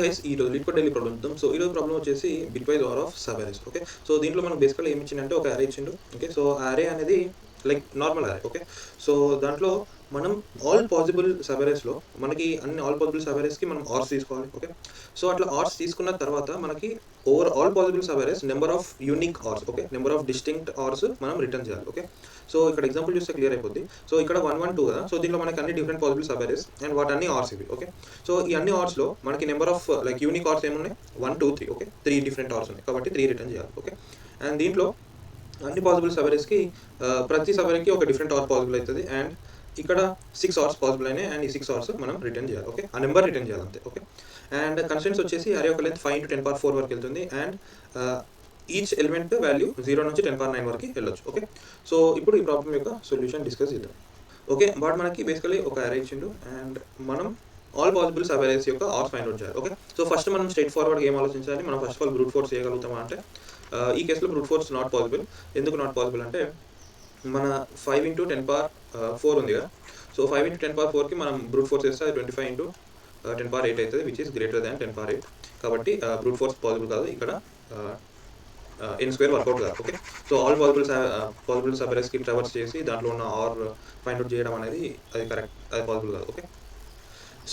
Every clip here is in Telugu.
గైస్ ఈరోజు లీడ్ కోడ్ డైలీ ప్రాబ్లమ్ చూద్దాం. సో ఈరోజు ప్రాబ్లం వచ్చేసి bitwise or of subarrays. Okay, so దీంట్లో మనం బేసికల్గా ఏమి ఇచ్చిందంటే ఒక అరే ఇచ్చిండు. ఓకే, సో అరే అనేది లైక్ నార్మల్ అరే. ఓకే, సో దాంట్లో మనం ఆల్ పాసిబుల్ సబ్ అరేస్లో మనకి అన్ని ఆల్ పాసిబుల్ సబ్ అరేస్కి మనం ఆర్స్ తీసుకోవాలి. ఓకే, సో అట్లా ఆర్స్ తీసుకున్న తర్వాత మనకి over all possible sub arrays number of unique ORs, okay, number of distinct ORs మనం రిటర్న్ చేయాలి. ఓకే, సో ఇక్కడ ఎగ్జాంపుల్ చూస్తే క్లియర్ అయిపోద్ది. సో ఇక్కడ 1 1 2 కదా, సో దీంట్లో మనకి అన్ని different possible sub arrays and వాటి అన్ని ఆర్స్ ఇవి. ఓకే, సో ఈ అన్ని ఆర్స్లో మనకి నెంబర్ ఆఫ్ లైక్ యూనిక్ ఆర్స్ ఏమున్నాయి 1 2 3. ఓకే, 3 డిఫరెంట్ ఆర్స్ ఉన్నాయి కాబట్టి 3 రిటర్న్ చేయాలి. ఓకే, అండ్ దీంట్లో అన్ని పాసిబుల్ సబ్ అరేస్కి ప్రతి సబ్ అరేకి ఒక డిఫరెంట్ ఆర్ పాసిబుల్ అవుతుంది అండ్ ఇక్కడ 6 ఆర్స్ పాసిబుల్ అయినాయి అండ్ ఈ 6 ఆర్స్ మనం రిటర్న్ చేయాలి. ఓకే, ఆ నెంబర్ రిటర్న్ చేయాలి అంతే. ఓకే, అండ్ కన్స్టెంట్స్ వచ్చేసి అరే ఒక లెంత్ 5 × 10⁴ వరకు వెళ్తుంది అండ్ ఈచ్ ఎలిమెంట్ వాల్యూ 0 నుంచి 10⁹ వరకు వెళ్ళొచ్చు. ఓకే, సో ఇప్పుడు ఈ ప్రాబ్లం యొక్క సొల్యూషన్ డిస్కస్ చేద్దాం. ఓకే, బట్ మనకి బేసికలీ ఒక అరే ఇచ్చిండు అండ్ మనం ఆల్ పాసిబుల్ సబ్ అరేస్ యొక్క ఆర్స్ ఫైండ్ అవుట్ చేయాలి. ఓకే, సో ఫస్ట్ మనం స్ట్రైట్ ఫార్వర్డ్ ఏం ఆలోచించాలి, మనం first of all brute force చేయగలుగుతామా అంటే ఈ కేసులో బ్రూట్ ఫోర్స్ నాట్ పాసిబుల్. ఎందుకు నాట్ పాసిబుల్ అంటే మన 5 × 10⁴ ఉంది కదా, సో 5 × 10⁴కి మనం బ్రూట్ ఫోర్స్ చేస్తే అది 25 × 10⁸ అవుతుంది, విచ్ ఈస్ గ్రేటర్ దాన్ 10⁸. కాబట్టి బ్రూట్ ఫోర్స్ పాసిబుల్ కాదు, ఇక్కడ n² వర్కౌట్ కాదు. Okay, so all possible sub అరేస్కి ట్రావర్స్ చేసి దాంట్లో ఉన్న ఆర్ ఫైండ్ అవుట్ చేయడం అనేది అది కరెక్ట్, అది పాసిబుల్ కాదు. ఓకే,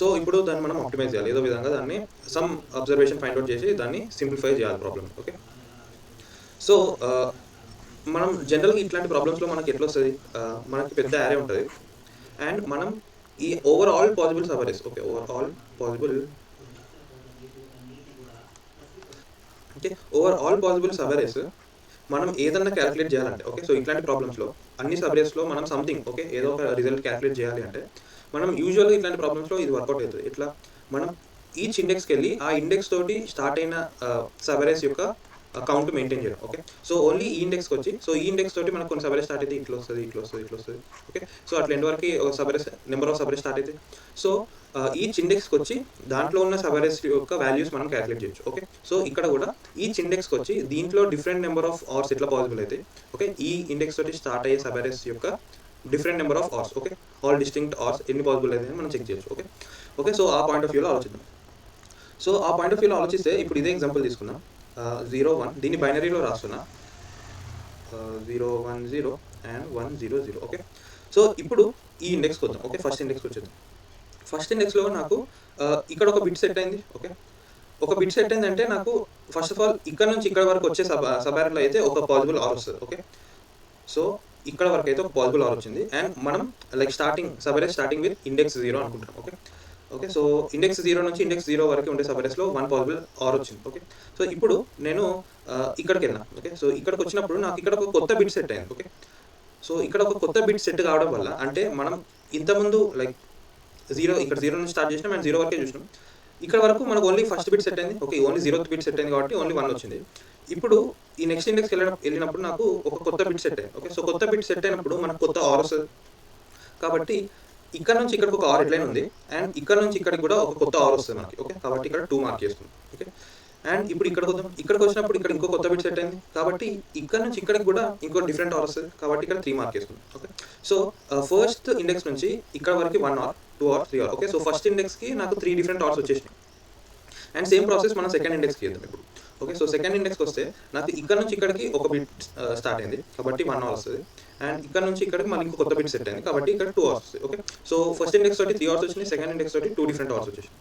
సో ఇప్పుడు దాన్ని మనం ఆప్టిమైజ్ చేయాలి, ఏదో విధంగా దాన్ని సమ్ అబ్జర్వేషన్ ఫైండ్ అవుట్ చేసి దాన్ని సింప్లిఫై చేయాలి ప్రాబ్లమ్. ఓకే, సో మనం జనరల్గా ఇట్లాంటి ప్రాబ్లమ్స్లో మనకి ఎట్లా వస్తుంది, మనకి పెద్ద అరే ఉంటుంది అండ్ మనం ఈ over all possible sub arrays, okay, over all possible sub arrays మనం ఏదన్నా క్యాలిక్యులేట్ చేయాలంటే, ఓకే, సో ఇట్లాంటి ప్రాబ్లమ్స్లో అన్ని సబ్ అరేస్లో మనం సంథింగ్, ఓకే, ఏదో ఒక రిజల్ట్ క్యాలిక్యులేట్ చేయాలి అంటే మనం యూజువల్గా ఇట్లాంటి ప్రాబ్లమ్స్లో ఇది వర్కౌట్ అవుతుంది. ఇట్లా మనం ఈచ్ ఇండెక్స్కి వెళ్ళి ఆ ఇండెక్స్ తోటి స్టార్ట్ అయిన సబ్ అరేస్ యొక్క కౌంట్ మెయింటైన్ చేయడం. ఓకే, సో ఓన్లీ ఈ ఇండెక్స్కి వచ్చి, సో ఈ ఇండెక్స్ తోటి మనకు కొన్ని సబ్ అరేస్ స్టార్ట్ అయితే ఇట్లా వస్తుంది. ఓకే, సో అట్లా ఎండ్ వరకు ఒక sub arrays number of sub arrays start అయితే, సో ఈచ్ ఇండెక్స్కి వచ్చి దాంట్లో ఉన్న సబ్ అరేస్ యొక్క వాల్యూస్ మనం క్యాలిక్యులేట్ చేయొచ్చు. ఓకే, సో ఇక్కడ కూడా ఈచ్ ఇండెక్స్కి వచ్చి దీంట్లో డిఫరెంట్ నెంబర్ ఆఫ్ ఆర్స్ ఎట్లా పాసిబుల్ అయితే, ఓకే, ఈ ఇండెక్స్ తోటి స్టార్ట్ అయ్యే సబ్ అరేస్ యొక్క different number of ORs, okay, all distinct ORs ఎన్ని పాసిబుల్ అయితే మనం చెక్ చేయొచ్చు. ఓకే, సో ఆ పాయింట్ ఆఫ్ వ్యూలో ఆలోచిద్దాం. సో ఆ పాయింట్ ఆఫ్ వ్యూలో ఆలోచిస్తే ఇప్పుడు ఇదే ఎగ్జాంపుల్ తీసుకుందాం. 0 1 దీన్ని బైనరీలో రాస్తున్నా, 0 1 0 అండ్ 1 0 0. ఓకే, సో ఇప్పుడు ఈ ఇండెక్స్కి వద్దాం. ఓకే, ఫస్ట్ ఇండెక్స్కి వచ్చేద్దాం. ఫస్ట్ ఇండెక్స్లో నాకు ఇక్కడ ఒక బిట్ సెట్ అయింది. ఓకే, ఒక బిట్ సెట్ అయిందంటే నాకు ఫస్ట్ ఆఫ్ ఆల్ ఇక్కడ నుంచి ఇక్కడ వరకు వచ్చే సబ్ అరేలో అయితే ఒక పాసిబుల్ ఆర్ వస్తుంది. ఓకే, సో ఇక్కడ వరకు అయితే ఒక పాసిబుల్ ఆర్ వచ్చింది అండ్ మనం లైక్ సబ్ అరే స్టార్టింగ్ విత్ ఇండెక్స్ 0 అనుకుంటాం. ఓకే, సో ఇండెక్స్ 0 నుంచి ఇండెక్స్ 0 వరకు ఉండే సబ్ అరేస్లో 1 పాసిబుల్ ఆర్ వచ్చింది. ఓకే, సో ఇప్పుడు నేను ఇక్కడికి వెళ్ళాను. ఓకే, సో ఇక్కడికి వచ్చినప్పుడు నాకు ఇక్కడ ఒక కొత్త బిట్ సెట్ అయింది. ఓకే, సో ఇక్కడ ఒక కొత్త బిట్ సెట్ కావడం వల్ల అంటే మనం ఇంతకుముందు లైక్ 0 ఇక్కడ 0 నుంచి స్టార్ట్ చేసినాం అండ్ 0 వరకే చూసినాం. ఇక్కడ వరకు మనకు ఓన్లీ ఫస్ట్ బిట్ సెట్ అయింది. Okay, only 0th bit set అయింది కాబట్టి ఓన్లీ 1 వచ్చింది. ఇప్పుడు ఈ నెక్స్ట్ ఇండెక్స్కి వెళ్ళినప్పుడు నాకు ఒక కొత్త బిట్ సెట్ అయింది. ఓకే, సో కొత్త బిట్ సెట్ అయినప్పుడు మనకు కొత్త ఆర్ వస్తుంది కాబట్టి ఇక్కడ నుంచి ఇక్కడికి ఒక ఆర్ ఎట్లయినా ఉంది అండ్ ఇక్కడ నుంచి ఇక్కడికి కూడా ఒక కొత్త ఆర్ వస్తుంది మనకి. ఓకే, కాబట్టి ఇక్కడ 2 మార్క్ చేస్తుంది. ఓకే, అండ్ ఇప్పుడు ఇక్కడికి వచ్చినప్పుడు ఇక్కడ ఇంకో కొత్త బిట్ సెట్ అయింది కాబట్టి ఇక్కడ నుంచి ఇక్కడికి కూడా ఇంకో డిఫరెంట్ ఆర్ వస్తుంది కాబట్టి ఇక్కడ 3 మార్క్ చేస్తుంది. ఓకే, సో ఫస్ట్ ఇండెక్స్ నుంచి ఇక్కడ వరకు 1 or 2 or 3 or. Okay, so first ఇండెక్స్కి నాకు 3 డిఫరెంట్ ఆర్స్ వచ్చేసినాయి అండ్ సేమ్ ప్రాసెస్ మనం సెకండ్ ఇండెక్స్కి చేద్దాం ఇప్పుడు. ఓకే, సో సెకండ్ ఇండెక్స్కి వస్తే నాకు ఇక్కడ నుంచి ఇక్కడికి ఒక బిట్ స్టార్ట్ అయింది కాబట్టి 1 ఆర్ వస్తుంది అండ్ ఇక్కడ నుంచి ఇక్కడికి మళ్ళీ ఇంకో కొత్త బిట్ సెట్ అయింది కాబట్టి ఇక్కడ 2 ఆర్స్ వస్తాయి. ఓకే, సో ఫస్ట్ ఇండెక్స్ తోటి 3 ఆర్స్ వచ్చినాయి, సెకండ్ ఇండెక్స్ తోటి 2 డిఫరెంట్ ఆర్స్ వచ్చేసాయి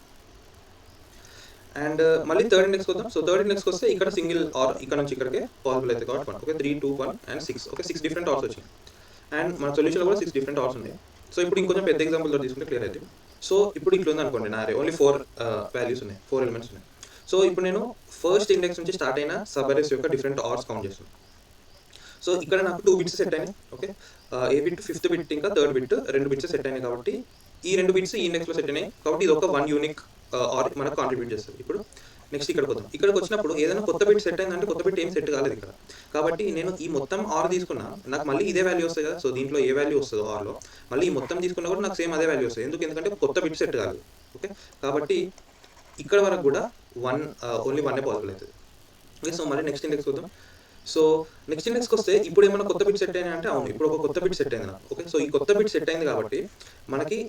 అండ్ మళ్ళీ థర్డ్ ఇండెక్స్కి వద్దాం. సో థర్డ్ ఇండెక్స్కి వస్తే ఇక్కడ సింగిల్ ఆర్ ఇక్కడ నుంచి ఇక్కడికే పాసిబుల్ అయితే కాబట్టి 1. Okay, 3 2 1 and 6. ఓకే, 6 డిఫరెంట్ ఆర్స్ వచ్చినాయి అండ్ మన సొల్యూషన్లో కూడా 6 డిఫరెంట్ ఆర్స్ ఉన్నాయి. సో ఇప్పుడు ఇంకొంచెం పెద్ద ఎగ్జాంపుల్తో తీసుకుంటే క్లియర్ అయితే, సో ఇప్పుడు ఇట్లా ఉంది అనుకోండి, నా అరే ఓన్లీ 4 వాల్యూస్ ఉన్నాయి, 4 ఎలిమెంట్స్ ఉన్నాయి. సో ఇప్పుడు నేను ఫస్ట్ ఇండెక్స్ నుంచి స్టార్ట్ అయిన సబ్ అరేస్ యొక్క డిఫరెంట్ ఆర్స్ కౌంట్ చేస్తాను. సో ఇక్కడ నాకు 2 బిట్స్ సెట్ అయినాయి. ఓకే, ఏ బిట్ 5th బిట్ ఇంకా 3rd బిట్ 2 బిట్స్ సెట్ అయినాయి కాబట్టి ఈ 2 బిట్స్ ఈ ఇండెక్స్లో సెట్ అయినాయి కాబట్టి ఇది ఒక 1 యూనిక్ ఆర్ మనకు కాంట్రిబ్యూట్ చేస్తుంది. ఇప్పుడు నెక్స్ట్ ఇక్కడికి వద్దాం. ఇక్కడికి వచ్చినప్పుడు ఏదైనా కొత్త బిట్ సెట్ అయిందంటే కొత్త బిట్ ఏం సెట్ కాలేదు ఇక్కడ కాబట్టి నేను ఈ మొత్తం ఆర్ తీసుకున్నా నాకు మళ్ళీ ఇదే వాల్యూ వస్తుంది కదా. సో దీంట్లో ఏ వాల్యూ వస్తుందో ఆర్లో మళ్ళీ ఈ మొత్తం తీసుకున్నా కూడా నాకు సేమ్ అదే వాల్యూ వస్తుంది. ఎందుకంటే కొత్త బిట్ సెట్ కాలేదు. ఓకే, కాబట్టి ఇక్కడ వరకు కూడా ఓన్లీ 1 పాసిబుల్ అవుతుంది. ఓకే, సో మళ్ళీ నెక్స్ట్ ఇండెక్స్ వద్దాం. సో నెక్స్ట్ ఇండెక్స్కి వస్తే ఇప్పుడు ఏమైనా కొత్త బిట్ సెట్ అయినా అంటే అవును, ఇప్పుడు ఒక కొత్త బిట్ సెట్ అయింది నాకు. ఓకే, సో ఈ కొత్త బిట్ సెట్ అయింది కాబట్టి మనకి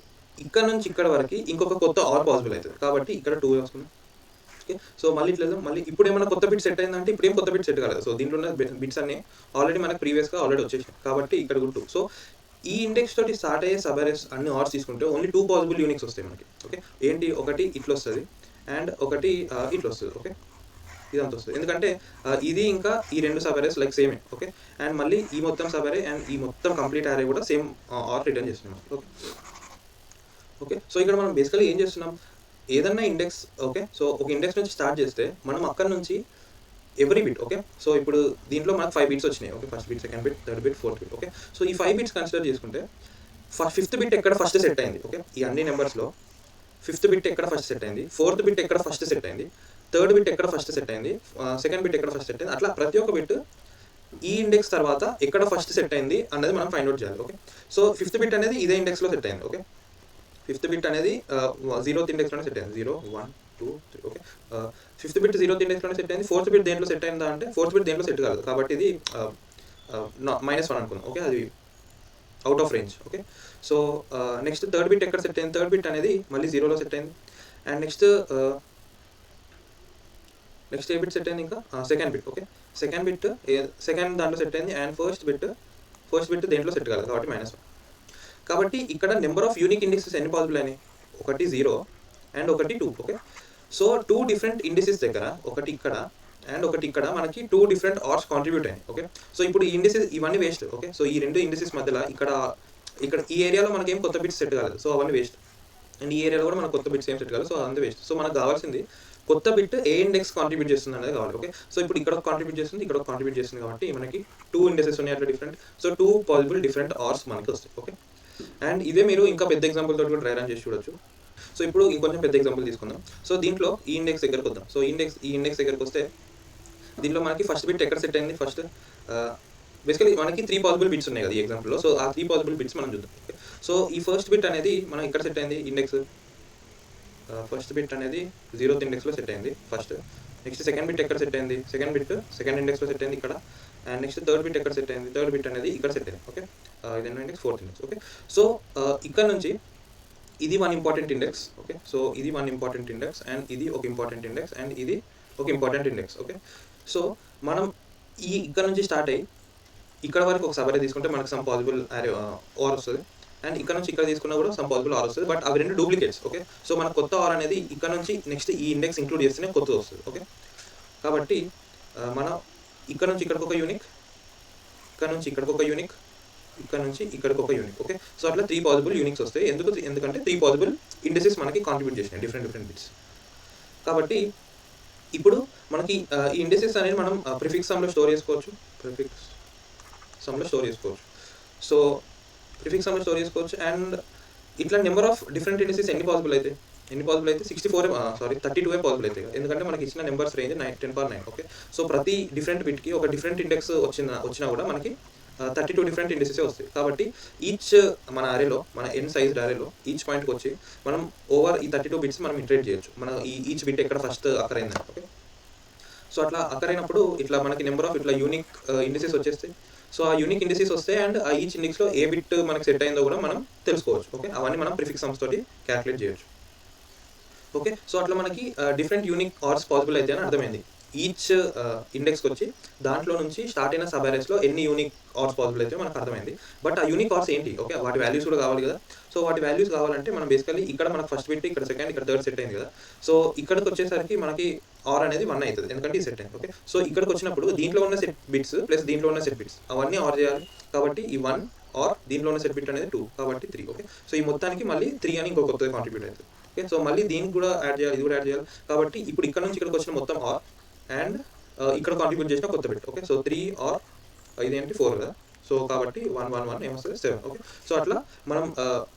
ఇక్కడ నుంచి ఇక్కడ వరకు ఇంకొక కొత్త ఆర్ పాసిబుల్ అవుతుంది కాబట్టి ఇక్కడ 2 వేసుకున్నాం ఓకే. సో మళ్ళీ ఇట్లా మళ్ళీ ఇప్పుడు ఏమైనా కొత్త బిట్ సెట్ అయిందంటే ఇప్పుడు ఏం కొత్త బిట్ సెట్ కాలేదు. సో దీంట్లో ఉన్న బిట్స్ అన్ని ఆల్రెడీ మనకు ప్రీవియస్గా ఆల్రెడీ వచ్చేసాయి కాబట్టి ఇక్కడ కూడా 2. సో ఈ ఇండెక్స్ తోటి స్టార్ట్ అయ్యే సబ్ అరేస్ అన్ని ఆర్స్ తీసుకుంటే ఓన్లీ 2 పాసిబుల్ యూనిక్స్ వస్తాయి మనకి. ఓకే. ఏంటి, ఒకటి ఇట్లా వస్తుంది అండ్ ఒకటి ఇట్లా వస్తుంది. ఓకే. ఇదంతా వస్తుంది ఎందుకంటే ఇది ఇంకా ఈ 2 సబ్ అరేస్ లైక్ సేమే. ఓకే. అండ్ మళ్ళీ ఈ మొత్తం సబ్ అరే అండ్ ఈ మొత్తం కంప్లీట్ అరే కూడా సేమ్ ఆర్ రిటర్న్ చేస్తున్నాం. ఓకే. ఓకే. సో ఇక్కడ మనం బేసికలీ ఏం చేస్తున్నాం, ఏదన్నా ఇండెక్స్. ఓకే. సో ఒక ఇండెక్స్ నుంచి స్టార్ట్ చేస్తే మనం అక్కడ నుంచి ఎవ్రీ బిట్. ఓకే. సో ఇప్పుడు దీంట్లో మనకు 5 బిట్స్ వచ్చినాయి. Okay. First bit, second bit, third bit, fourth bit. Okay. So ఈ 5 బిట్స్ కన్సిడర్ చేసుకుంటే ఫిఫ్త్ బిట్ ఎక్కడ ఫస్ట్ సెట్ అయింది. ఓకే. ఈ అన్ని నెంబర్స్లో ఫిఫ్త్ బిట్ ఎక్కడ ఫస్ట్ సెట్ అయింది, ఫోర్త్ బిట్ ఎక్కడ ఫస్ట్ సెట్ అయింది, థర్డ్ బిట్ ఎక్కడ ఫస్ట్ సెట్ అయింది, సెకండ్ బిట్ ఎక్కడ ఫస్ట్ సెట్ అయింది, అట్లా ప్రతి ఒక్క బిట్ ఈ ఇండెక్స్ తర్వాత ఎక్కడ ఫస్ట్ సెట్ అయింది అన్నది మనం ఫైండ్ అవుట్ చేయాలి. ఓకే. సో ఫిఫ్త్ బిట్ అనేది ఇదే ఇండెక్స్లో సెట్ అయింది. ఓకే. ఫిఫ్త్ బిట్ అనేది 0th ఇండెక్స్లోనే సెట్ అయింది. 0, 1, 2, 3. ఓకే. ఫిఫ్త్ బిట్ 0th ఇండెక్స్లోనే సెట్ అయింది. ఫోర్త్ బిట్ దేంట్లో సెట్ అయిందా అంటే ఫోర్త్ బిట్ దేంట్లో సెట్ కాదు కాబట్టి ఇది -1 అనుకుందాం. ఓకే. అది out of range. Okay. So next third bit ఎక్కడ సెట్ అయింది, థర్డ్ బిట్ అనేది మళ్ళీ 0లో సెట్ అయింది. And next A bit set అయింది, ఇంకా సెకండ్ బిట్. ఓకే. సెకండ్ దాంట్లో సెట్ అయింది అండ్ ఫస్ట్ బిట్ దేంట్లో సెట్ కాలేదు కాబట్టి -1. కాబట్టి ఇక్కడ నెంబర్ ఆఫ్ యూనిక్ ఇండెక్సెస్ ఎన్ని పాసిబుల్ అయినాయి, ఒకటి 0 అండ్ ఒకటి 2. ఓకే. సో 2 డిఫరెంట్ ఇండిసెస్ దగ్గర, ఒకటి ఇక్కడ అండ్ ఒకటి ఇక్కడ మనకి 2 డిఫరెంట్ ఆర్స్ కాంట్రిబ్యూట్ అయినాయి. ఓకే. సో ఇప్పుడు ఈ ఇండిసెస్ ఇవన్నీ వేస్ట్. ఓకే. సో ఈ 2 ఇండిసెస్ మధ్యలో ఇక్కడ ఈ ఏరియాలో మనకి ఏం కొత్త బిట్స్ సెట్ కాలేదు, సో అవన్నీ వేస్ట్. అండ్ ఈ ఏరియాలో కూడా మనకు కొత్త బిట్స్ ఏం సెట్ కాలేదు, సో అదంతా వేస్ట్. సో మనకు కావాల్సింది కొత్త బిట్ ఏ ఇండెక్స్ కాంట్రిబ్యూట్ చేస్తుంది అనేది కావాలి. ఓకే. సో ఇప్పుడు ఇక్కడ కాంట్రిబ్యూట్ చేస్తుంది, ఇక్కడ కాంట్రిబ్యూట్ చేస్తుంది కాబట్టి మనకి 2 ఇండెసెస్ ఉన్నాయి అట్లా డిఫరెంట్. సో 2 పాసిబుల్ డిఫరెంట్ ఆర్స్ మనకి వస్తాయి. ఓకే. అండ్ ఇదే మీరు ఇంకా పెద్ద ఎగ్జాంపుల్ తోటి కూడా ట్రై రన్ చేసి చూడొచ్చు. సో ఇప్పుడు ఇంకొంచెం పెద్ద ఎగ్జాంపుల్ తీసుకుందాం. సో దీంట్లో ఈ ఇండెక్స్ దగ్గరకు వద్దాం. సో ఈ ఇండెక్స్ దగ్గరకు వస్తే దీంట్లో మనకి ఫస్ట్ బిట్ ఎక్కడ సెట్ అయింది, ఫస్ట్ బేసికలీ మనకి 3 పాసిబుల్ బిట్స్ ఉన్నాయి కదా ఈ ఎగ్జాంపుల్లో. సో ఆ 3 పాసిబుల్ బిట్స్ మనం చూద్దాం. ఓకే. సో ఈ ఫస్ట్ బిట్ అనేది మనం ఇక్కడ సెట్ అయింది ఇండెక్స్. ఫస్ట్ బిట్ అనేది 0th ఇండెక్స్లో సెట్ అయింది ఫస్ట్. నెక్స్ట్ సెకండ్ బిట్ ఎక్కడ సెట్ అయింది, సెకండ్ బిట్ సెకండ్ ఇండెక్స్లో సెట్ అయింది ఇక్కడ. అండ్ నెక్స్ట్ థర్డ్ బిట్ ఎక్కడ సెట్ అయింది, థర్డ్ బిట్ అనేది ఇక్కడ సెట్ అయింది. ఓకే. ఇదేనో index, 4th index. Okay. So ఇక్కడ నుంచి ఇది 1 ఇంపార్టెంట్ ఇండెక్స్. ఓకే. సో ఇది 1 ఇంపార్టెంట్ ఇండెక్స్ అండ్ ఇది ఒక ఇంపార్టెంట్ ఇండెక్స్ అండ్ ఇది ఒక ఇంపార్టెంట్ ఇండెక్స్. ఓకే. సో మనం ఇక్కడ నుంచి స్టార్ట్ అయ్యి ఇక్కడ వరకు ఒక సబ్ అరే తీసుకుంటే మనకు సమ్ పాసిబుల్ అరే ఆర్ వస్తుంది. అండ్ ఇక్కడ నుంచి ఇక్కడ తీసుకున్నా కూడా సమ్ పాసిబుల్ ఆర్ వస్తుంది. బట్ అవి 2 డూప్లికేట్స్. ఓకే. సో మన కొత్త ఆర్ అనేది ఇక్కడ నుంచి నెక్స్ట్ ఈ ఇండెక్స్ ఇంక్లూడ్ చేస్తేనే కొత్తది వస్తుంది. ఓకే. కాబట్టి మనం ఇక్కడ నుంచి ఇక్కడికి ఒక యూనిక్, ఇక్కడ నుంచి ఇక్కడికి ఒక యూనిక్, ఇక్కడ నుంచి ఇక్కడికి ఒక యూనిక్. ఓకే. సో అట్లా 3 పాసిబుల్ యూనిక్స్ వస్తాయి. ఎందుకంటే 3 పాసిబుల్ ఇండెసెస్ మనకి కాంట్రిబ్యూట్ చేసినాయి డిఫరెంట్ బిట్స్. కాబట్టి ఇప్పుడు మనకి ఈ ఇండెసెస్ అనేది మనం ప్రిఫిక్స్ సమ్లో స్టోర్ చేసుకోవచ్చు. సో ప్రిఫిక్స్ సమ్లో స్టోర్ చేసుకోవచ్చు. అండ్ ఇట్లా నెంబర్ ఆఫ్ డిఫరెంట్ ఇండెసెస్ ఎన్ని పాసిబుల్ అయితే 32 పాసిబుల్ అవుతాయి. ఎందుకంటే మనకి ఇచ్చిన నెంబర్స్ రేంజ్ 10^9. ఓకే. సో ప్రతి డిఫరెంట్ బిట్కి ఒక డిఫరెంట్ ఇండెక్స్ వచ్చినా కూడా మనకి 32 డిఫరెంట్ ఇండెసెస్ వస్తాయి. కాబట్టి ఈచ్ మన అరేలో, మన n సైజ్డ్ అరేలో ఈచ్ పాయింట్కి వచ్చి మనం ఓవర్ ఈ 32 బిట్స్ మనం ఇంటరేట్ చేయొచ్చు. మన ఈచ్ బిట్ ఎక్కడ ఫస్ట్ అక్కరైందని. ఓకే. సో అట్లా అక్కరైనప్పుడు ఇట్లా మనకి నెంబర్ ఆఫ్ ఇట్లా యూనిక్ ఇండెసెస్ వచ్చేస్తాయి. సో ఆ యూనిక్ ఇండెసెస్ వస్తాయి అండ్ ఆ ఈచ్ ఇండెక్స్లో ఏ బిట్ మనకి సెట్ అయిందో కూడా మనం తెలుసుకోవచ్చు. ఓకే. అవన్నీ మనం ప్రిఫిక్స్ సమ్స్ తోటి క్యాల్కులేట్ చేయొచ్చు. ఓకే. సో అట్లా మనకి డిఫరెంట్ యూనిక్ ఆర్స్ పాసిబుల్ అయితే అని అర్థమైంది. ఈచ్ ఇండెక్స్కి వచ్చి దాంట్లో నుంచి స్టార్ట్ అయిన సబ్ అరేస్లో ఎన్ని యూనిక్ ఆర్స్ పాసిబుల్ అయితే మనకు అర్థమైంది. బట్ ఆ యూనిక్ ఆర్స్ ఏంటి, ఓకే, వాటి వాల్యూస్ కూడా కావాలి కదా. సో వాటి వాల్యూస్ కావాలంటే మనం బేసికలీ ఇక్కడ మనకు ఫస్ట్ బిట్, ఇక్కడ సెకండ్, ఇక్కడ థర్డ్ సెట్ అయింది కదా. సో ఇక్కడికి వచ్చేసరికి మనకి ఆర్ అనేది 1 అవుతుంది ఎందుకంటే ఈ సెట్ అయింది. ఓకే. సో ఇక్కడికి వచ్చినప్పుడు దీంట్లో ఉన్న సెట్ బిట్స్ ప్లస్ దీంట్లో ఉన్న సెట్ బిట్స్ అవన్నీ ఆర్ చేయాలి. కాబట్టి ఈ 1 ఆర్ దీంట్లో ఉన్న సెట్ బిట్ అనేది 2 కాబట్టి 3. ఓకే. సో ఈ మొత్తానికి మళ్ళీ 3 అని ఇంకో కొత్తగా కాంట్రిబ్యూట్ అవుతుంది. ఓకే. సో మళ్ళీ దీనికి కూడా యాడ్ చేయాలి, ఇది కూడా యాడ్ చేయాలి. కాబట్టి ఇప్పుడు ఇక్కడ నుంచి ఇక్కడికి వచ్చిన మొత్తం ఆర్ అండ్ ఇక్కడ కాంట్రిబ్యూట్ చేసిన కొత్త బిట్. ఓకే. సో 3 ఆర్ ఇదేంటి 4 కదా. సో కాబట్టి 1 1 1 ఏమొస్తుంది 7. ఓకే. సో అట్లా మనం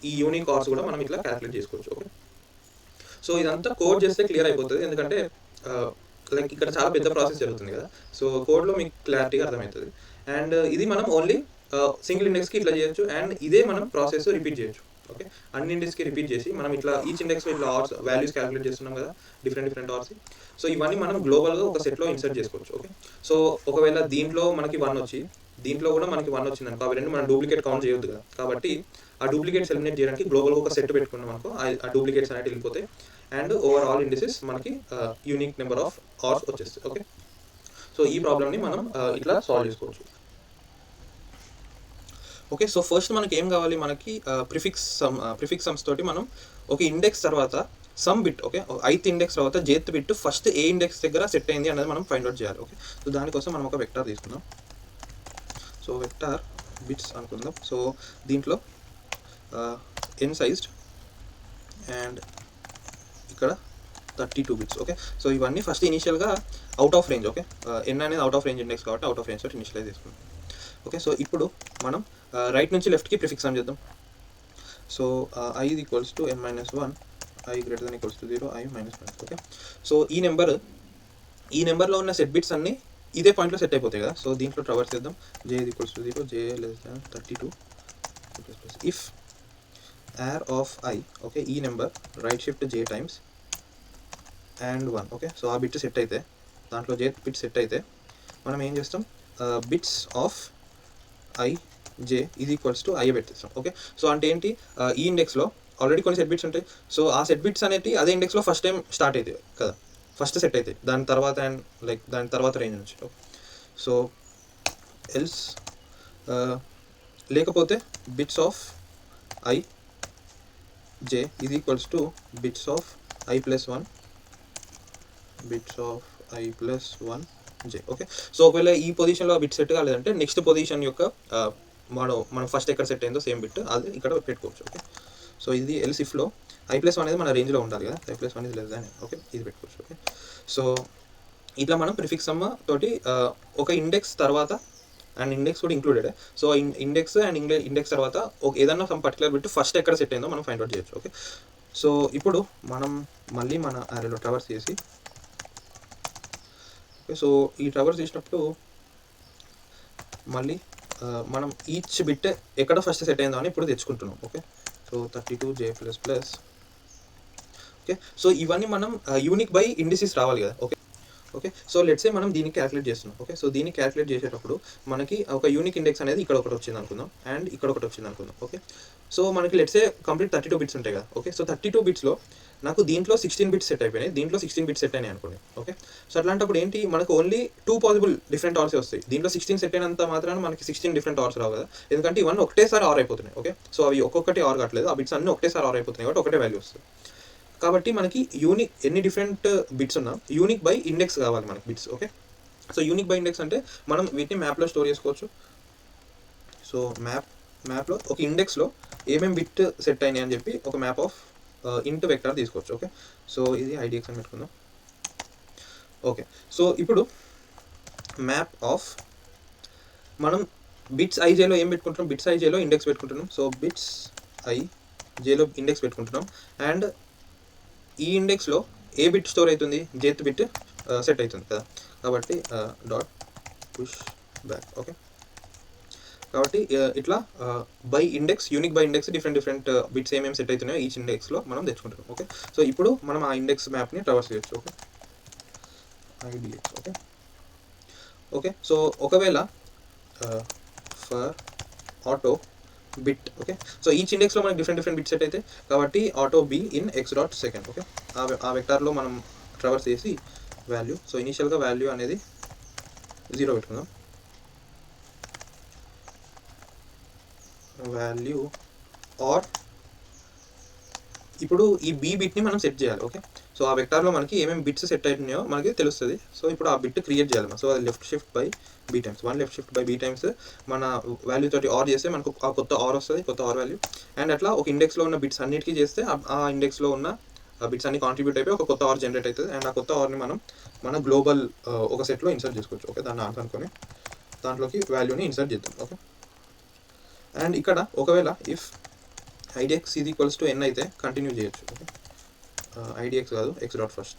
ఈ యూనిక్ ఆర్స్ కూడా మనం ఇట్లా క్యాల్కులేట్ చేసుకోవచ్చు. ఓకే. సో ఇదంతా కోడ్ చేస్తే క్లియర్ అయిపోతుంది. ఎందుకంటే లైక్ ఇక్కడ చాలా పెద్ద ప్రాసెస్ జరుగుతుంది కదా. సో కోడ్లో మీకు క్లారిటీగా అర్థమవుతుంది. అండ్ ఇది మనం ఓన్లీ సింగిల్ ఇండెక్స్కి ఇట్లా చేయొచ్చు అండ్ ఇదే మనం ప్రాసెస్ రిపీట్ చేయొచ్చు. ఓకే. అన్ని ఇండెక్స్కి రిపీట్ చేసి మనం ఇట్లా ఈచ్ ఇండెక్స్లో ఇట్లా ఆర్స్ వాల్యూస్ క్యాల్కులేట్ చేస్తున్నాం కదా డిఫరెంట్ ఆర్స్. సో ఇవన్నీ మనం గ్లోబల్గా ఒక సెట్లో ఇన్సర్ట్ చేసుకోవచ్చు. ఓకే. సో ఒకవేళ దీంట్లో మనకి 1 వచ్చి దీంట్లో కూడా మనకి 1 వచ్చింది అనుకో, అవి 2 మనం డూప్లికేట్ కౌంట్ చేయొద్దు కదా. కాబట్టి ఆ డూప్లికేట్స్ ఎలిమినేట్ చేయడానికి గ్లోబల్గా ఒక సెట్ పెట్టుకున్నాం అనుకో, ఆ డూప్లికేట్స్ అనేవి వెళ్ళిపోతాయి. అండ్ ఓవర్ ఆల్ ఇండిసెస్ మనకి యూనిక్ నెంబర్ ఆఫ్ ఆర్స్ వచ్చేస్తాయి. ఓకే, సో ఈ ప్రాబ్లమ్ని మనం ఇట్లా సాల్వ్ చేసుకోవచ్చు. ఓకే, సో ఫస్ట్ మనకి ఏం కావాలి, మనకి ప్రిఫిక్స్ సమ్స్ తోటి మనం ఒక ఇండెక్స్ తర్వాత సమ్ బిట్, ఓకే, ఐత్ ఇండెక్స్ తర్వాత జేత్ బిట్ ఫస్ట్ ఏ ఇండెక్స్ దగ్గర సెట్ అయింది అనేది మనం ఫైండ్ అవుట్ చేయాలి. ఓకే, సో దానికోసం మనం ఒక వెక్టార్ తీసుకుందాం. సో వెక్టార్ బిట్స్ అనుకుందాం. సో దీంట్లో n సైజ్డ్ అండ్ ఇక్కడ 32 బిట్స్. ఓకే, సో ఇవన్నీ ఫస్ట్ ఇనిషియల్గా out of range. Okay, n అనేది అవుట్ ఆఫ్ రేంజ్ ఇండెక్స్ కాబట్టి అవుట్ ఆఫ్ రేంజ్ తోటి ఇనిషియలైజ్ చేసుకుందాం. ఓకే, సో ఇప్పుడు మనం రైట్ నుంచి లెఫ్ట్కి ప్రిఫిక్స్ సమ్ చేద్దాం. So i equals to n - 1, i greater than equals to 0, i minus 1. Okay, so ఈ నెంబర్లో ఉన్న సెట్ బిట్స్ అన్నీ ఇదే పాయింట్లో సెట్ అయిపోతాయి కదా. సో దీంట్లో ట్రావర్స్ చేద్దాం. j equals to 0, j less than 32 if air of i, okay, ఈ number right shift j times and 1. Okay, so ఆ బిట్ సెట్ అయితే, దాంట్లో j బిట్ సెట్ అయితే మనం ఏం చేస్తాం, bits of i j is equals to i పెట్టేస్తాం. ఓకే, సో అంటే ఏంటి, ఈ ఇండెక్స్లో ఆల్రెడీ కొన్ని సెట్ బిట్స్ ఉంటాయి. సో ఆ సెట్ బిట్స్ అనేవి అదే ఇండెక్స్లో ఫస్ట్ టైం స్టార్ట్ అవుతాయి కదా, ఫస్ట్ సెట్ అవుతాయి, దాని తర్వాత అండ్ లైక్ దాని తర్వాత రేంజ్ నుంచి. సో ఎల్స్ లేకపోతే bits of i j is equals to bits of i plus 1, bits of i plus 1 j. Okay, so ఒకవేళ ఈ పొజిషన్లో బిట్ సెట్ కాలేదంటే నెక్స్ట్ పొజిషన్ యొక్క మనం ఫస్ట్ ఎక్కడ సెట్ అయిందో సేమ్ బిట్ అది ఇక్కడ పెట్టుకోవచ్చు. ఓకే, సో ఇది ఎల్స్ ఇఫ్లో i+1 అనేది మన రేంజ్లో ఉండాలి కదా, i+1 is less than. Okay, ఇది పెట్టుకోవచ్చు. ఓకే, సో ఇట్లా మనం ప్రిఫిక్స్ సమ్ తోటి ఒక ఇండెక్స్ తర్వాత అండ్ ఇండెక్స్ కూడా included. So index and index తర్వాత ఏదన్నా సమ్ పర్టికులర్ బిట్ ఫస్ట్ ఎక్కడ సెట్ అయిందో మనం ఫైండ్ అవుట్ చేయొచ్చు. ఓకే, సో ఇప్పుడు మనం మళ్ళీ మన అరేలో ట్రావర్స్ చేసి, ఓకే, సో ఈ ట్రావర్స్ చేసినప్పుడు మళ్ళీ మనం ఈచ్ బిట్ ఎక్కడ ఫస్ట్ సెట్ అయిందో అని ఇప్పుడు తెచ్చుకుంటున్నాం. Okay, so 32j plus. Okay, so ఇవన్నీ మనం యూనిక్ బై ఇండిసెస్ రావాలి కదా. Okay, okay, so let's say మనం దీన్ని క్యాలిక్యులేట్ చేస్తున్నాం. ఓకే, సో దీన్ని క్యాలిక్యులేట్ చేసేటప్పుడు మనకి ఒక యూనిక్ ఇండెక్స్ అనేది ఇక్కడ ఒకటి వచ్చింది అనుకుందాం అండ్ ఇక్కడ ఒకటి వచ్చింది అనుకుందాం. ఓకే, సో మనకి లెట్స్ సే కంప్లీట్ 32 బిట్స్ ఉంటాయి కదా. ఓకే, సో 32 బిట్స్లో నాకు దీంట్లో 16 బిట్స్ సెట్ అయిపోయినాయి, దీంట్లో 16 బిట్స్ సెట్ అయినాయి అనుకోండి. ఓకే, సో అట్లాంటప్పుడు ఏంటి, మనకు ఓన్లీ 2 పాసిబుల్ డిఫరెంట్ ఆర్సే వస్తాయి. దీంట్లో 16 సెట్ అయినంత మాత్రాన మనకి 16 డిఫరెంట్ ఆర్స్ రావు కదా, ఎందుకంటే ఇవన్నీ ఒకటేసారి ఆర్ అయిపోతున్నాయి. ఓకే, సో అవి ఒక్కొక్కటి ఆర్ కావట్లేదు, ఆ బిట్స్ అన్నీ ఒకటేసారి ఆర్ అయిపోతున్నాయి కాబట్టి ఒకటే వాల్యూ వస్తుంది. కాబట్టి మనకి యూనిక్ ఎన్ని డిఫరెంట్ బిట్స్ ఉన్నా యూనిక్ బై ఇండెక్స్ కావాలి మనకి bits. Okay, so unique by index అంటే మనం వీటిని మ్యాప్లో స్టోర్ చేసుకోవచ్చు. సో మ్యాప్లో ఒక ఇండెక్స్లో ఏమేమి బిట్ సెట్ అయినాయి అని చెప్పి ఒక మ్యాప్ ఆఫ్ ఇంట్ వెక్టర్ తీసుకోవచ్చు. ఓకే, సో ఇది ఐడిఎక్స్ అని పెట్టుకుందాం. ఓకే, సో ఇప్పుడు మ్యాప్ ఆఫ్ మనం బిట్స్ ఐజేలో ఏం పెట్టుకుంటున్నాం, బిట్స్ ఐజేలో ఇండెక్స్ పెట్టుకుంటున్నాం. సో బిట్స్ ఐజేలో ఇండెక్స్ పెట్టుకుంటున్నాం అండ్ ఈ ఇండెక్స్లో ఏ బిట్ స్టోర్ అవుతుంది, జేత్ బిట్ సెట్ అవుతుంది కదా, కాబట్టి డాట్ పుష్ బ్యాక్. ఓకే, కాబట్టి ఇట్లా by index, unique by index different bits ఏమేమి సెట్ అవుతున్నాయో ఈచ్ ఇండెక్స్లో మనం తెచ్చుకుంటున్నాం. ఓకే, సో ఇప్పుడు మనం ఆ ఇండెక్స్ మ్యాప్ని ట్రావర్స్ చేయొచ్చు. Okay, IDX. Okay, okay, so ఒకవేళ for auto bit. Okay, so each ఇండెక్స్లో మనకి డిఫరెంట్ బిట్ సెట్ అయితే కాబట్టి auto be in x.second. Okay, ఆ వెక్టార్లో మనం ట్రావర్స్ చేసి వాల్యూ, సో ఇనిషియల్గా వాల్యూ అనేది 0 పెట్టుకుందాం. వాల్యూ ఆర్ ఇప్పుడు ఈ బి బిట్ని మనం సెట్ చేయాలి. ఓకే, సో ఆ వెక్టార్లో మనకి ఏమేమి బిట్స్ సెట్ అవుతున్నాయో మనకి తెలుస్తుంది. సో ఇప్పుడు ఆ బిట్ క్రియేట్ చేయాలి. సో అది left shift by b times, 1 left shift by b times మన వాల్యూ తోటి ఆర్ చేస్తే మనకు ఆ కొత్త ఆర్ వస్తుంది, కొత్త ఆర్ వాల్యూ. అండ్ అట్లా ఒక ఇండెక్స్లో ఉన్న బిట్స్ అన్నిటికీ చేస్తే ఆ ఇండెక్స్లో ఉన్న బిట్స్ అన్ని కాంట్రిబ్యూట్ అయిపోయి ఒక కొత్త ఆర్ జనరేట్ అవుతుంది. అండ్ ఆ కొత్త ఆర్ని మనం మన గ్లోబల్ ఒక సెట్లో ఇన్సర్ట్ చేసుకోవచ్చు. ఓకే, దాన్ని ఆన్సర్ అనుకొని దాంట్లోకి వాల్యూని ఇన్సర్ట్ చేద్దాం. ఓకే, అండ్ ఇక్కడ ఒకవేళ if IDX is equals to n అయితే కంటిన్యూ చేయొచ్చు. ఓకే, ఐడిఎక్స్ కాదు x.first.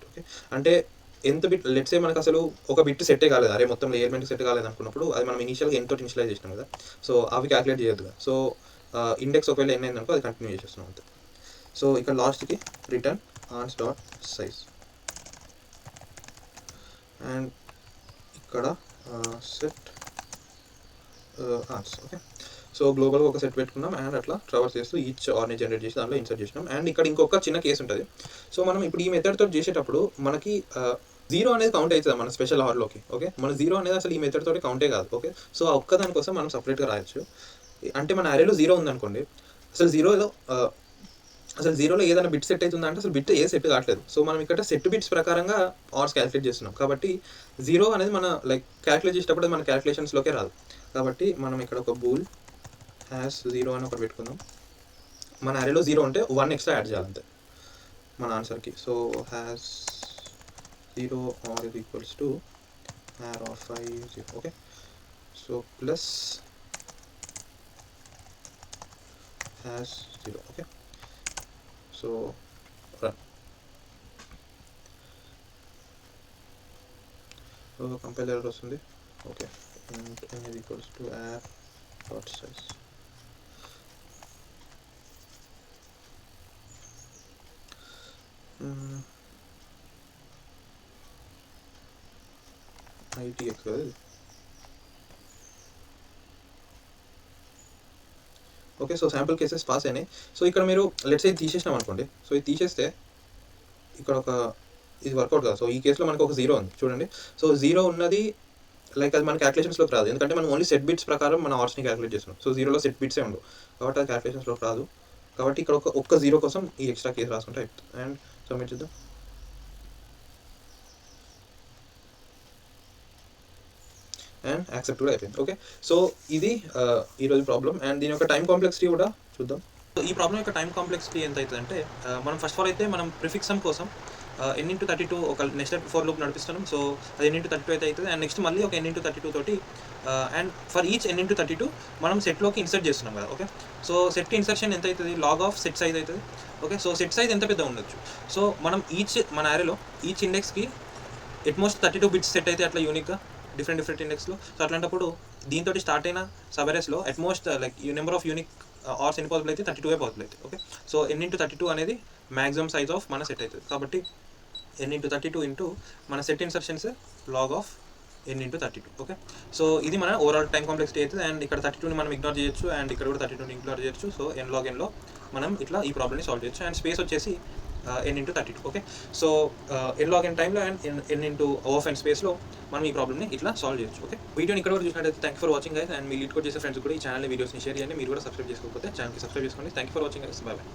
ఓకే, అంటే ఎంత బిట్, లెట్స్ సే మనకు అసలు ఒక బిట్ సెట్టే కాలేదు, అరే మొత్తం ఎలిమెంట్ సెట్ కాలేదు అనుకున్నప్పుడు అది మనం ఇనిషియల్గా ఎంతో ఇనిషియలైజ్ చేసినాం కదా, సో అవి క్యాలిక్యులేట్ చేయొద్దు కదా. సో ఇండెక్స్ ఒకవేళ n అయిందనుకో అది కంటిన్యూ చేసేస్తున్నాం అంతే. సో ఇక్కడ లాస్ట్కి return ans dot size and ఇక్కడ సెట్ ఆన్స్. ఓకే, సో గ్లోబల్గా ఒక సెట్ పెట్టుకున్నాం అండ్ అట్లా ట్రావర్స్ చేస్తూ ఈచ్ ఆర్ని జనరేట్ చేసి దాంట్లో ఇన్సర్ట్ చేసినాం. అండ్ ఇక్కడ ఇంకొక చిన్న కేసు ఉంటుంది. సో మనం ఇప్పుడు ఈ మెథడ్తో చేసేటప్పుడు మనకి జీరో అనేది కౌంట్ అవుతుంది మన స్పెషల్ ఆర్లోకి. ఓకే, మన జీరో అనేది అసలు ఈ మెథడ్ తోటి కౌంటే కాదు. ఓకే, సో ఆ ఒక్క దానికోసం మనం సపరేట్గా రాయొచ్చు. అంటే మన అరేలో జీరో ఉందనుకోండి, అసలు జీరోలో ఏదైనా బిట్ సెట్ అవుతుందా అంటే అసలు బిట్ ఏ సెట్ కావట్లేదు. సో మనం ఇక్కడ సెట్ బిట్స్ ప్రకారంగా ఆర్స్ క్యాలిక్యులేట్ చేస్తున్నాం కాబట్టి జీరో అనేది మన లైక్ క్యాలిక్యులేట్ చేసేటప్పుడు మన క్యాలిక్యులేషన్స్లోకే రాదు. కాబట్టి మనం ఇక్కడ ఒక బూల్ హ్యాస్ జీరో అని ఒకటి పెట్టుకుందాం. మన అరేలో జీరో ఉంటే 1 ఎక్స్ట్రా యాడ్ చేయాలంతే మన ఆన్సర్కి. So has zero or is equals to హ్యార్ or 5 0. Okay, so plus has zero. Okay, so run. So compile error వస్తుంది. Okay, int n is equals to app dot size. ITX కదా ఇది. Okay, so sample cases pass అయినాయి. సో ఇక్కడ మీరు లెట్స్ ఇది తీసేసినాం అనుకోండి. సో ఇది తీసేస్తే ఇక్కడ ఒక ఇది వర్కౌట్ కాదు. సో ఈ కేసులో మనకు ఒక జీరో ఉంది చూడండి. సో జీరో ఉన్నది లైక్ అది మన క్యాలిక్యులేషన్స్లోకి రాదు, ఎందుకంటే మనం ఓన్లీ సెట్ బిట్స్ ప్రకారం మన ఆర్స్ని క్యాలిక్యులేట్ చేస్తున్నాం. సో జీరోలో సెట్ బిట్సే ఉండవు కాబట్టి అది క్యాలిక్యులేషన్స్లోకి రాదు. కాబట్టి ఇక్కడ ఒక్క జీరో కోసం ఈ ఎక్స్ట్రా కేసు రాసుకుంటే అయిపోతుంది. అండ్ సబ్మిట్ చేద్దాం. అండ్ యాక్సెప్ట్ కూడా అయిపోయింది. ఓకే, సో ఇది ఈరోజు ప్రాబ్లం. అండ్ దీని యొక్క టైం కాంప్లెక్సిటీ కూడా చూద్దాం. ఈ ప్రాబ్లం యొక్క టైం కాంప్లెక్సిటీ ఎంత అవుతుందంటే మనం ఫస్ట్ ఆఫ్ ఆల్ అయితే మనం ప్రిఫిక్స్ సమ్ కోసం n×32 ఒక నెక్స్ట్ ఫర్ లూప్ నడిపిస్తున్నాం. సో అది n×32 అయితే అవుతుంది. అండ్ నెక్స్ట్ మళ్ళీ ఒక n×32 తోటి అండ్ ఫర్ ఈచ్ n×32 మనం సెట్లోకి ఇన్సర్ట్ చేస్తున్నాం కదా. ఓకే, సో సెట్ ఇన్సర్షన్ ఎంత అవుతుంది, లాగ్ ఆఫ్ సెట్ సైజ్ అవుతుంది. ఓకే, సో సెట్ సైజ్ ఎంత పెద్ద ఉండొచ్చు. సో మనం మన అరేలో ఈచ్ ఇండెక్స్కి ఎట్మోస్ట్ 32 బిట్స్ సెట్ అయితే అట్లా యూనిక్గా డిఫరెంట్ ఇండెక్స్లో. సో అట్లాంటప్పుడు దీంతో స్టార్ట్ అయిన సబరేస్లో at most like number of unique ORs ఎన్ని పాసిబుల్ అయితే 32 పాసిబుల్ అవుతుంది. ఓకే, సో n×32 అనేది మ్యాక్సిమం సైజ్ ఆఫ్ మన సెట్ అవుతుంది. కాబట్టి n×32 ఇంటూ మన set insertions log of n×32. Okay, so ఇది మన ఓవరాల్ టైం కాంప్లెక్సిటీ అవుతుంది. అండ్ ఇక్కడ 32ని మనం ఇగ్నోర్ చేయొచ్చు అండ్ ఇక్కడ కూడా 32ని ఇగ్నోర్ చేయొచ్చు. సో n/nలో మనం ఇట్లా ఈ ప్రాబ్లమ్ని సాల్వ్ చేయొచ్చు. అండ్ స్పేస్ వచ్చేసి n×32. ఓకే, సో n/n టైంలో అండ్ n/n స్పేస్లో మనం ఈ ప్రాబ్లమ్ని ఇట్లా సాల్వ్ చేయొచ్చు. ఓకే, వీడియోని ఇక్కడ కూడా చూసినట్టయితే thank for watching guys. And me lead code చేసే ఫ్రెండ్స్ కూడా ఈ ఛానల్ వీడియోస్ని షేర్ చేయండి. మీరు కూడా సబ్స్క్రైబ్ చేసుకోకపోతే ఛానల్కి సబ్స్క్రైబ్ చేసుకోండి. Thank for watching guys. By by.